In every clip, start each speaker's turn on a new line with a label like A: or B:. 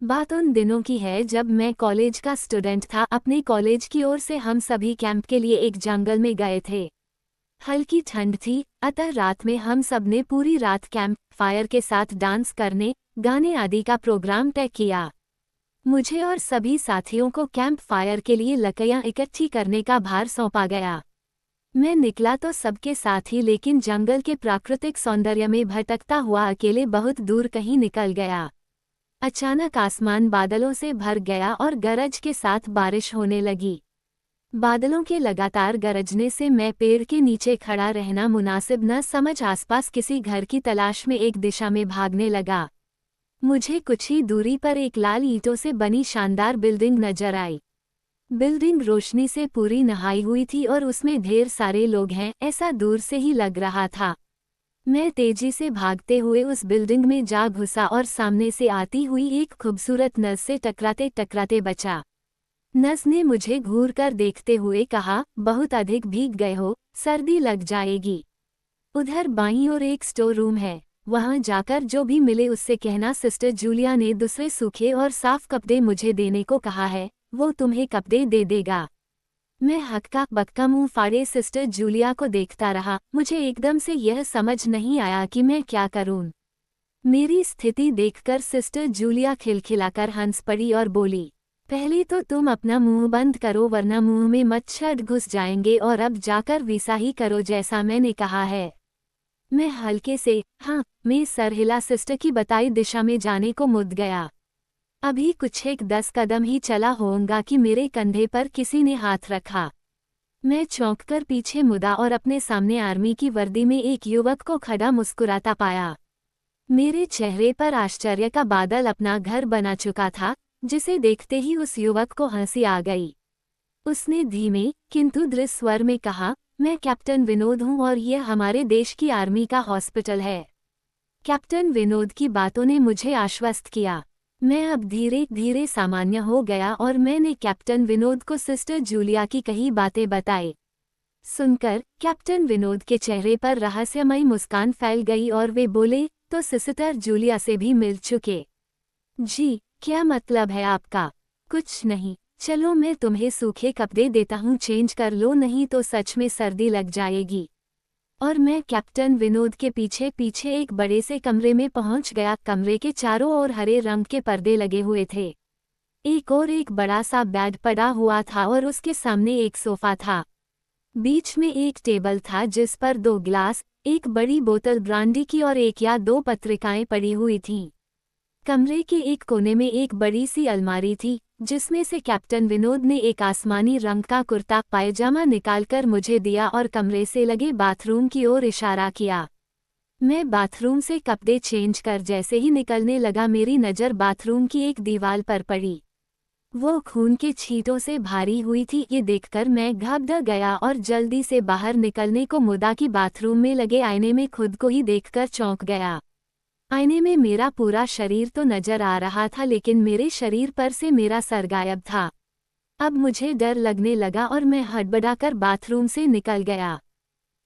A: बात उन दिनों की है जब मैं कॉलेज का स्टूडेंट था। अपने कॉलेज की ओर से हम सभी कैंप के लिए एक जंगल में गए थे। हल्की ठंड थी, अतः रात में हम सब ने पूरी रात कैंप फायर के साथ डांस करने, गाने आदि का प्रोग्राम तय किया। मुझे और सभी साथियों को कैंप फायर के लिए लकड़ियां इकट्ठी करने का भार सौंपा गया। मैं निकला तो सबके साथ ही, लेकिन जंगल के प्राकृतिक सौंदर्य में भटकता हुआ अकेले बहुत दूर कहीं निकल गया। अचानक आसमान बादलों से भर गया और गरज के साथ बारिश होने लगी। बादलों के लगातार गरजने से मैं पेड़ के नीचे खड़ा रहना मुनासिब न समझ आसपास किसी घर की तलाश में एक दिशा में भागने लगा। मुझे कुछ ही दूरी पर एक लाल ईंटों से बनी शानदार बिल्डिंग नजर आई। बिल्डिंग रोशनी से पूरी नहाई हुई थी और उसमें ढेर सारे लोग हैं, ऐसा दूर से ही लग रहा था। मैं तेजी से भागते हुए उस बिल्डिंग में जा घुसा और सामने से आती हुई एक खूबसूरत नर्स से टकराते टकराते बचा। नर्स ने मुझे घूर कर देखते हुए कहा, बहुत अधिक भीग गए हो, सर्दी लग जाएगी। उधर बाईं ओर एक स्टोर रूम है, वहां जाकर जो भी मिले उससे कहना सिस्टर जूलिया ने दूसरे सूखे और साफ कपड़े मुझे देने को कहा है, वो तुम्हें कपड़े दे देगा। मैं हक्का बक्का मुंह फाड़े सिस्टर जूलिया को देखता रहा। मुझे एकदम से यह समझ नहीं आया कि मैं क्या करूं। मेरी स्थिति देखकर सिस्टर जूलिया खिलखिलाकर हंस पड़ी और बोली, पहले तो तुम अपना मुंह बंद करो वरना मुंह में मच्छर घुस जाएंगे, और अब जाकर वैसा ही करो जैसा मैंने कहा है। मैं हल्के से हाँ में सर हिला सिस्टर की बताई दिशा में जाने को मुड़ गया। अभी कुछ एक 10 कदम ही चला होऊंगा कि मेरे कंधे पर किसी ने हाथ रखा। मैं चौंककर पीछे मुड़ा और अपने सामने आर्मी की वर्दी में एक युवक को खड़ा मुस्कुराता पाया। मेरे चेहरे पर आश्चर्य का बादल अपना घर बना चुका था, जिसे देखते ही उस युवक को हंसी आ गई। उसने धीमे किंतु दृढ़ स्वर में कहा, मैं कैप्टन विनोद हूँ और यह हमारे देश की आर्मी का हॉस्पिटल है। कैप्टन विनोद की बातों ने मुझे आश्वस्त किया। मैं अब धीरे धीरे सामान्य हो गया और मैंने कैप्टन विनोद को सिस्टर जूलिया की कही बातें बताई। सुनकर कैप्टन विनोद के चेहरे पर रहस्यमयी मुस्कान फैल गई और वे बोले, तो सिस्टर जूलिया से भी मिल चुके? जी, क्या मतलब है आपका? कुछ नहीं, चलो मैं तुम्हें सूखे कपड़े देता हूँ, चेंज कर लो, नहीं तो सच में सर्दी लग जाएगी। और मैं कैप्टन विनोद के पीछे पीछे एक बड़े से कमरे में पहुंच गया। कमरे के चारों ओर हरे रंग के पर्दे लगे हुए थे। एक बड़ा सा बेड पड़ा हुआ था और उसके सामने एक सोफा था। बीच में एक टेबल था जिस पर 2 गिलास, एक बड़ी बोतल ब्रांडी की और 1 या 2 पत्रिकाएं पड़ी हुई थीं। कमरे के एक कोने में एक बड़ी सी अलमारी थी, जिसमें से कैप्टन विनोद ने एक आसमानी रंग का कुर्ता पायजामा निकालकर मुझे दिया और कमरे से लगे बाथरूम की ओर इशारा किया। मैं बाथरूम से कपड़े चेंज कर जैसे ही निकलने लगा, मेरी नज़र बाथरूम की एक दीवार पर पड़ी। वो खून के छींटों से भारी हुई थी। ये देखकर मैं घबरा गया और जल्दी से बाहर निकलने को मुड़ा कि बाथरूम में लगे आईने में खुद को ही देखकर चौंक गया। आईने में मेरा पूरा शरीर तो नजर आ रहा था, लेकिन मेरे शरीर पर से मेरा सर गायब था। अब मुझे डर लगने लगा और मैं हड़बड़ाकर बाथरूम से निकल गया।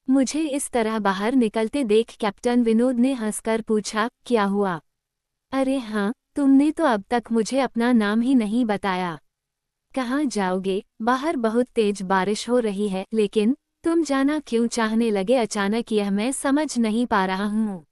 A: मुझे इस तरह बाहर निकलते देख कैप्टन विनोद ने हंसकर पूछा, क्या हुआ? अरे हाँ, तुमने तो अब तक मुझे अपना नाम ही नहीं बताया। कहाँ जाओगे? बाहर बहुत तेज बारिश हो रही है, लेकिन तुम जाना क्यों चाहने लगे अचानक, यह मैं समझ नहीं पा रहा हूँ।